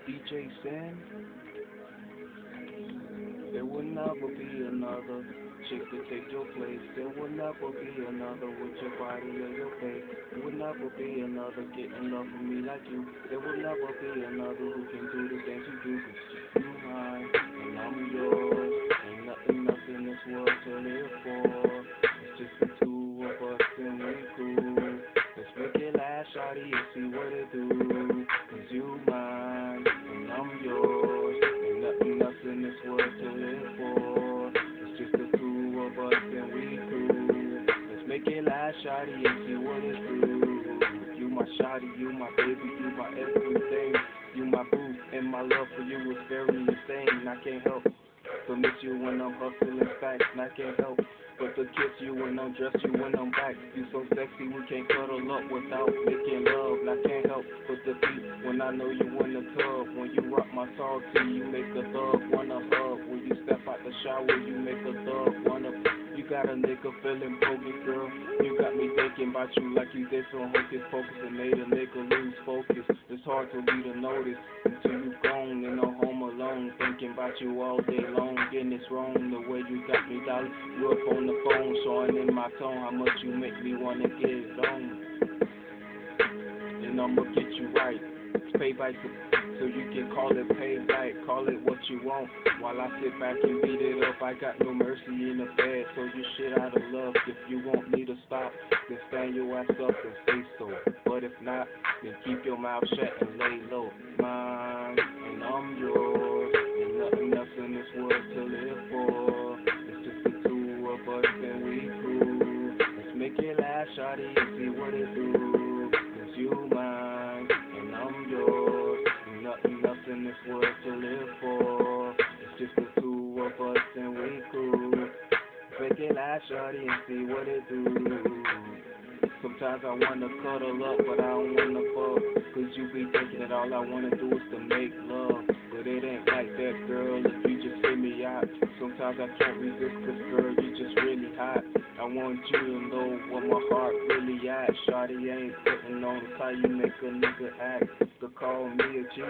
DJ Sam. There will never be another chick to take your place. There will never be another with your body or your face. There will never be another getting love from me like you. There will never be another who can do the things you do. 'Cause you mine and I'm yours. Ain't nothing else in this world to live for. It's just the two of us and we cool. Let's make it last, shawty, and see what it do. 'Cause you mine and I'm yours. Ain't nothing else in this world to live for. It's just the two of us and we cool. Let's make it last, shawty, and see what it do. You my shawty, you my baby, you my everything. You my boo, and my love for you is very insane. I can't help but miss you when I'm hustling stacks, and I can't help but to kiss you when I'm dressed, you when I'm back. You so sexy, we can't cuddle up without making love. And I can't help but to beat when I know you in the tub. When you rock my tall tee, you make a thug wanna hug. When you step out the shower, you make a thug wanna. You got a nigga feeling bogus, girl. You got me thinking about you like you did some hocus pocus and made a nigga lose focus. It's hard for me to notice until you gone and I'm home alone, thinking about you all day long. Getting this wrong, the way you got me, darling. You up on the phone, showing in my tone how much you make me wanna get it on. And I'ma get you right. It's payback, so you can call it payback. Call it what you want. While I sit back and beat it up, I got no mercy in the bed. So you shit out of love. If you want me to stop, then stand your ass up and say so. But if not, then keep your mouth shut and lay low. Mine and I'm yours. Ain't nothing else in this world to live for. It's just the two of us and we cool. Let's make it last, shawty, and see what it do. 'Cause you mine and I'm yours. Ain't nothing else in this world to live for. It's just the two of us and we cool. Make it last, shawty, and see what it do. Sometimes I wanna cuddle up, but I don't wanna fuck. 'Cause you be thinking that all I wanna do is to make love. But it ain't like that, girl, if you just hear me out. Sometimes I can't resist, 'cause girl, you just really hot. I want you to know where my heart really at. Shawty ain't putting on, it's how you make a nigga act. To call me a G,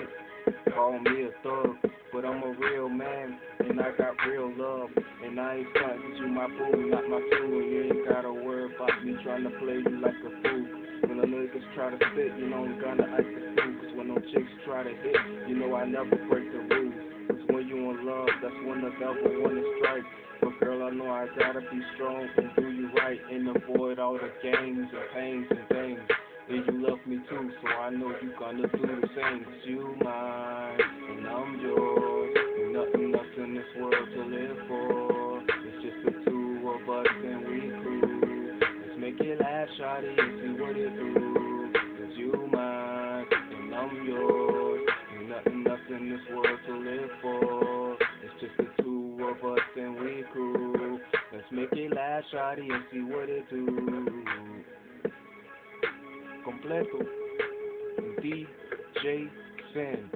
call me a thug. But I'm a real man, and I got real love. And I ain't stuntin', 'cause you my boo, not my tool. You ain't gotta worry about me trying to play you like a fool. When the niggas try to spit, you know I'm gonna act the fool. 'Cause when them chicks try to hit, you know I never break the rules. 'Cause when you in love, that's when the devil wanna strike. But girl, I know I gotta be strong and do you right and avoid all the games and pains and things. And you love me too, so I know you gonna do the same. 'Cause you mine and I'm yours. Ain't nothing else in this world to live for. It's just the two of us and we cool. Let's make it last, shawty, and see what it do. 'Cause you mine and I'm yours. Ain't nothing else in this world to live for. It's just the two of us and we cool. Let's make it last, shawty, and see what it do. Completo, DJ Sam.